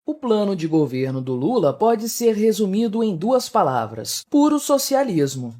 O plano de governo do Lula pode ser resumido em duas palavras: puro socialismo.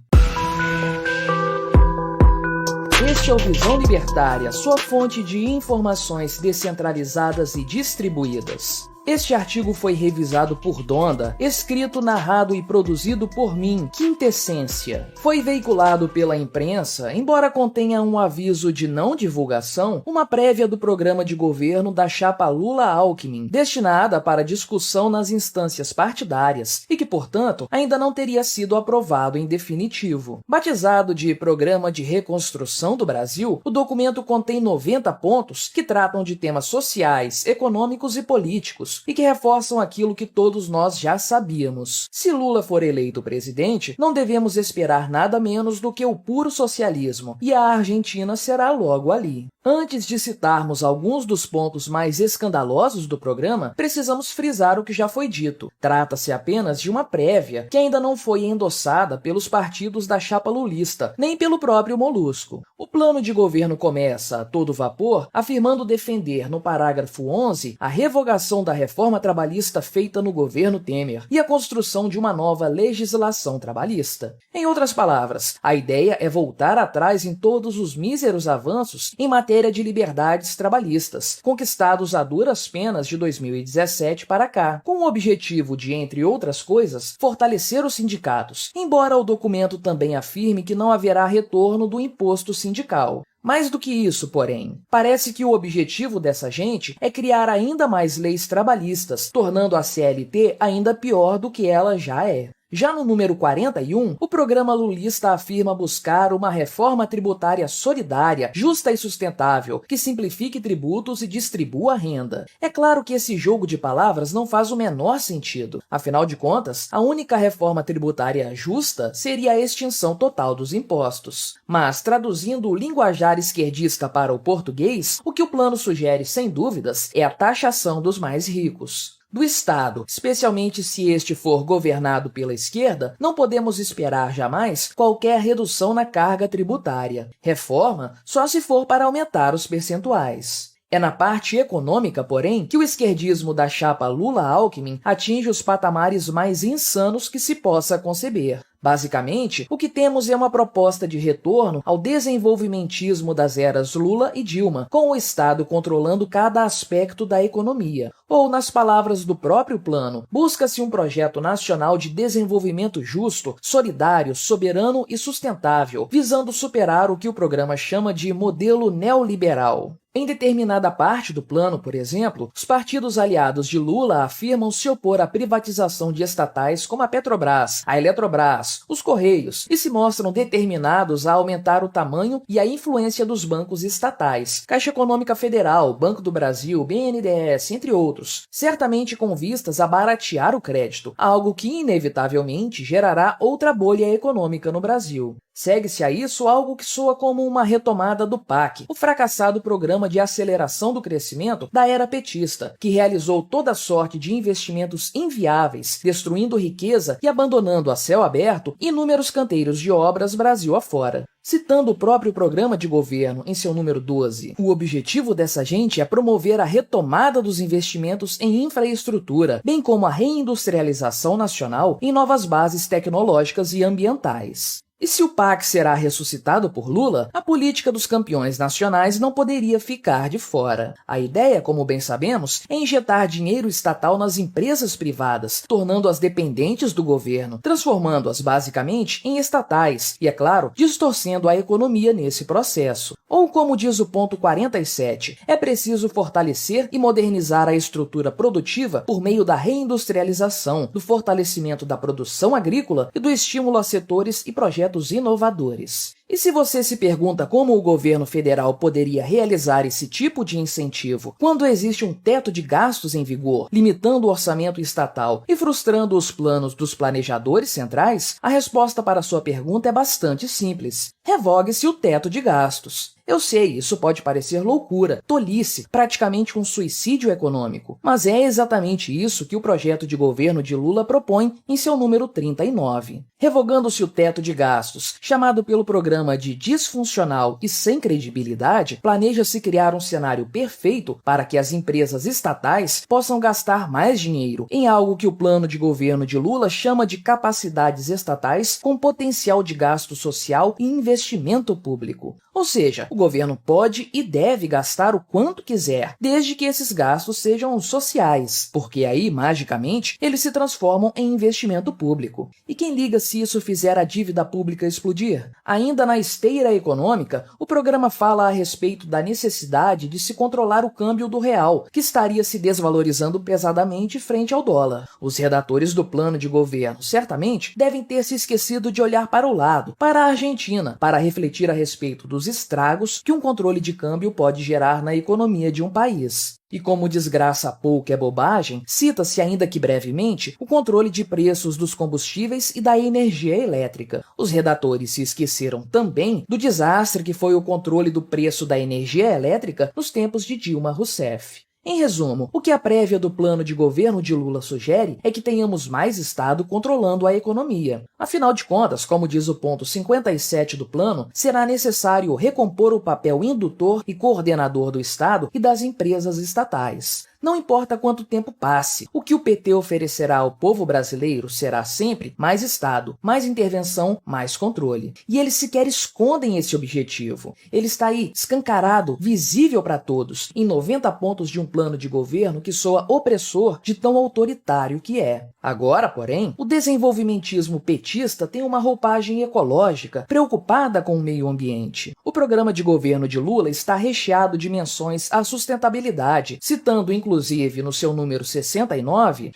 Este é o Visão Libertária, sua fonte de informações descentralizadas e distribuídas. Este artigo foi revisado por Donda, escrito, narrado e produzido por mim, Quintessência. Foi veiculado pela imprensa, embora contenha um aviso de não divulgação, uma prévia do programa de governo da chapa Lula-Alckmin, destinada para discussão nas instâncias partidárias e que, portanto, ainda não teria sido aprovado em definitivo. Batizado de Programa de Reconstrução do Brasil, o documento contém 90 pontos que tratam de temas sociais, econômicos e políticos, e que reforçam aquilo que todos nós já sabíamos. Se Lula for eleito presidente, não devemos esperar nada menos do que o puro socialismo, e a Argentina será logo ali. Antes de citarmos alguns dos pontos mais escandalosos do programa, precisamos frisar o que já foi dito. Trata-se apenas de uma prévia, que ainda não foi endossada pelos partidos da chapa lulista, nem pelo próprio Molusco. O plano de governo começa, a todo vapor, afirmando defender, no parágrafo 11, a revogação da reforma trabalhista feita no governo Temer e a construção de uma nova legislação trabalhista. Em outras palavras, a ideia é voltar atrás em todos os míseros avanços em matéria de liberdades trabalhistas, conquistados a duras penas de 2017 para cá, com o objetivo de, entre outras coisas, fortalecer os sindicatos, embora o documento também afirme que não haverá retorno do imposto sindical. Mais do que isso, porém, parece que o objetivo dessa gente é criar ainda mais leis trabalhistas, tornando a CLT ainda pior do que ela já é. Já no número 41, o programa lulista afirma buscar uma reforma tributária solidária, justa e sustentável, que simplifique tributos e distribua a renda. É claro que esse jogo de palavras não faz o menor sentido. Afinal de contas, a única reforma tributária justa seria a extinção total dos impostos. Mas, traduzindo o linguajar esquerdista para o português, o que o plano sugere, sem dúvidas, é a taxação dos mais ricos. Do Estado, especialmente se este for governado pela esquerda, não podemos esperar jamais qualquer redução na carga tributária. Reforma só se for para aumentar os percentuais. É na parte econômica, porém, que o esquerdismo da chapa Lula-Alckmin atinge os patamares mais insanos que se possa conceber. Basicamente, o que temos é uma proposta de retorno ao desenvolvimentismo das eras Lula e Dilma, com o Estado controlando cada aspecto da economia. Ou, nas palavras do próprio plano, busca-se um projeto nacional de desenvolvimento justo, solidário, soberano e sustentável, visando superar o que o programa chama de modelo neoliberal. Em determinada parte do plano, por exemplo, os partidos aliados de Lula afirmam se opor à privatização de estatais como a Petrobras, a Eletrobras, os Correios, e se mostram determinados a aumentar o tamanho e a influência dos bancos estatais, Caixa Econômica Federal, Banco do Brasil, BNDES, entre outros, certamente com vistas a baratear o crédito, algo que inevitavelmente gerará outra bolha econômica no Brasil. Segue-se a isso algo que soa como uma retomada do PAC, o fracassado Programa de Aceleração do Crescimento da era petista, que realizou toda sorte de investimentos inviáveis, destruindo riqueza e abandonando a céu aberto inúmeros canteiros de obras Brasil afora. Citando o próprio programa de governo em seu número 12, o objetivo dessa gente é promover a retomada dos investimentos em infraestrutura, bem como a reindustrialização nacional em novas bases tecnológicas e ambientais. E se o PAC será ressuscitado por Lula, a política dos campeões nacionais não poderia ficar de fora. A ideia, como bem sabemos, é injetar dinheiro estatal nas empresas privadas, tornando-as dependentes do governo, transformando-as basicamente em estatais e, é claro, distorcendo a economia nesse processo. Ou, como diz o ponto 47, é preciso fortalecer e modernizar a estrutura produtiva por meio da reindustrialização, do fortalecimento da produção agrícola e do estímulo a setores e projetos inovadores. E se você se pergunta como o governo federal poderia realizar esse tipo de incentivo quando existe um teto de gastos em vigor, limitando o orçamento estatal e frustrando os planos dos planejadores centrais, a resposta para sua pergunta é bastante simples. Revogue-se o teto de gastos. Eu sei, isso pode parecer loucura, tolice, praticamente um suicídio econômico, mas é exatamente isso que o projeto de governo de Lula propõe em seu número 39. Revogando-se o teto de gastos, chamado pelo programa programa de disfuncional e sem credibilidade, planeja-se criar um cenário perfeito para que as empresas estatais possam gastar mais dinheiro em algo que o plano de governo de Lula chama de capacidades estatais com potencial de gasto social e investimento público. Ou seja, o governo pode e deve gastar o quanto quiser, desde que esses gastos sejam sociais, porque aí, magicamente, eles se transformam em investimento público. E quem liga se isso fizer a dívida pública explodir? Ainda na esteira econômica, o programa fala a respeito da necessidade de se controlar o câmbio do real, que estaria se desvalorizando pesadamente frente ao dólar. Os redatores do plano de governo, certamente, devem ter se esquecido de olhar para o lado, para a Argentina, para refletir a respeito dos estragos que um controle de câmbio pode gerar na economia de um país. E como desgraça pouco é bobagem, cita-se ainda que brevemente o controle de preços dos combustíveis e da energia elétrica. Os redatores se esqueceram também do desastre que foi o controle do preço da energia elétrica nos tempos de Dilma Rousseff. Em resumo, o que a prévia do plano de governo de Lula sugere é que tenhamos mais Estado controlando a economia. Afinal de contas, como diz o ponto 57 do plano, será necessário recompor o papel indutor e coordenador do Estado e das empresas estatais. Não importa quanto tempo passe, o que o PT oferecerá ao povo brasileiro será sempre mais Estado, mais intervenção, mais controle. E eles sequer escondem esse objetivo. Ele está aí, escancarado, visível para todos, em 90 pontos de um plano de governo que soa opressor de tão autoritário que é. Agora, porém, o desenvolvimentismo petista tem uma roupagem ecológica, preocupada com o meio ambiente. O programa de governo de Lula está recheado de menções à sustentabilidade, citando inclusive no seu número 69,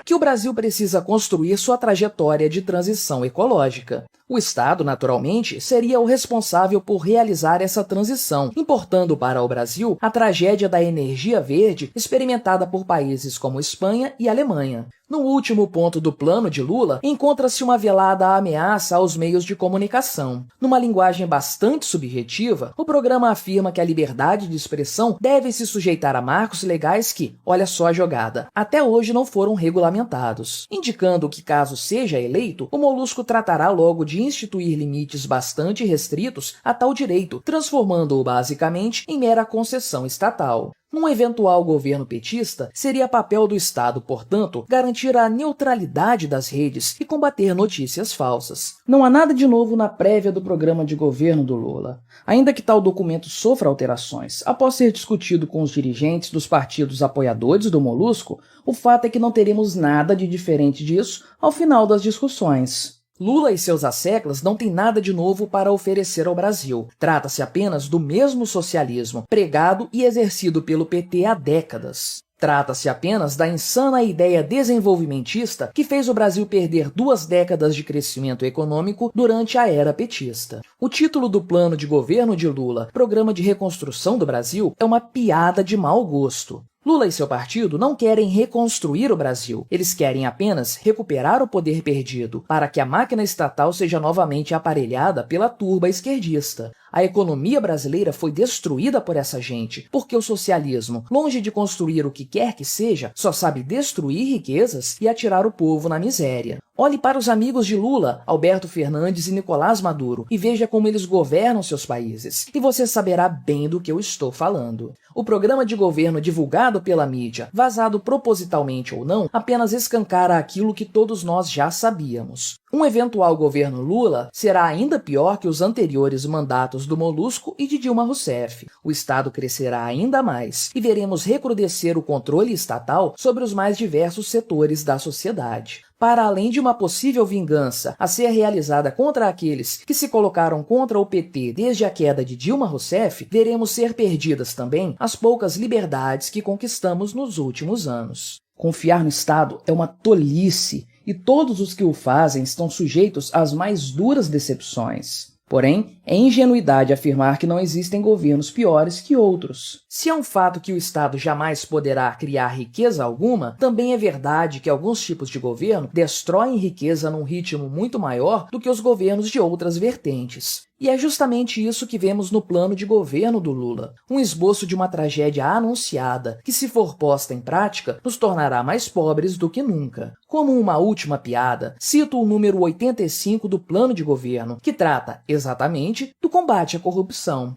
que o Brasil precisa construir sua trajetória de transição ecológica. O Estado, naturalmente, seria o responsável por realizar essa transição, importando para o Brasil a tragédia da energia verde experimentada por países como Espanha e Alemanha. No último ponto do plano de Lula, encontra-se uma velada ameaça aos meios de comunicação. Numa linguagem bastante subjetiva, o programa afirma que a liberdade de expressão deve se sujeitar a marcos legais que, olha só a jogada, até hoje não foram regulamentados, indicando que, caso seja eleito, o Molusco tratará logo de instituir limites bastante restritos a tal direito, transformando-o basicamente em mera concessão estatal. Num eventual governo petista, seria papel do Estado, portanto, garantir a neutralidade das redes e combater notícias falsas. Não há nada de novo na prévia do programa de governo do Lula. Ainda que tal documento sofra alterações, após ser discutido com os dirigentes dos partidos apoiadores do Molusco, o fato é que não teremos nada de diferente disso ao final das discussões. Lula e seus asseclas não têm nada de novo para oferecer ao Brasil. Trata-se apenas do mesmo socialismo pregado e exercido pelo PT há décadas. Trata-se apenas da insana ideia desenvolvimentista que fez o Brasil perder 2 décadas de crescimento econômico durante a era petista. O título do plano de governo de Lula, Programa de Reconstrução do Brasil, é uma piada de mau gosto. Lula e seu partido não querem reconstruir o Brasil. Eles querem apenas recuperar o poder perdido para que a máquina estatal seja novamente aparelhada pela turba esquerdista. A economia brasileira foi destruída por essa gente, porque o socialismo, longe de construir o que quer que seja, só sabe destruir riquezas e atirar o povo na miséria. Olhe para os amigos de Lula, Alberto Fernandes e Nicolás Maduro, e veja como eles governam seus países, e você saberá bem do que eu estou falando. O programa de governo divulgado pela mídia, vazado propositalmente ou não, apenas escancara aquilo que todos nós já sabíamos. Um eventual governo Lula será ainda pior que os anteriores mandatos do Molusco e de Dilma Rousseff. O Estado crescerá ainda mais e veremos recrudescer o controle estatal sobre os mais diversos setores da sociedade. Para além de uma possível vingança a ser realizada contra aqueles que se colocaram contra o PT desde a queda de Dilma Rousseff, veremos ser perdidas também as poucas liberdades que conquistamos nos últimos anos. Confiar no Estado é uma tolice, e todos os que o fazem estão sujeitos às mais duras decepções. Porém, É ingenuidade afirmar que não existem governos piores que outros. Se é um fato que o Estado jamais poderá criar riqueza alguma, também é verdade que alguns tipos de governo destroem riqueza num ritmo muito maior do que os governos de outras vertentes. E é justamente isso que vemos no plano de governo do Lula. Um esboço de uma tragédia anunciada, que se for posta em prática, nos tornará mais pobres do que nunca. Como uma última piada, cito o número 85 do plano de governo, que trata, exatamente, do combate à corrupção.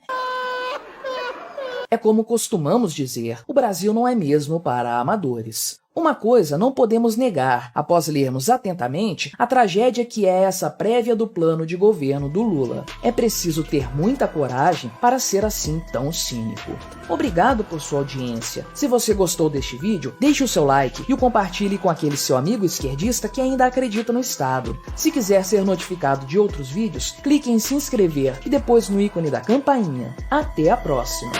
É como costumamos dizer, o Brasil não é mesmo para amadores. Uma coisa não podemos negar, após lermos atentamente, a tragédia que é essa prévia do plano de governo do Lula. É preciso ter muita coragem para ser assim tão cínico. Obrigado por sua audiência. Se você gostou deste vídeo, deixe o seu like e o compartilhe com aquele seu amigo esquerdista que ainda acredita no Estado. Se quiser ser notificado de outros vídeos, clique em se inscrever e depois no ícone da campainha. Até a próxima!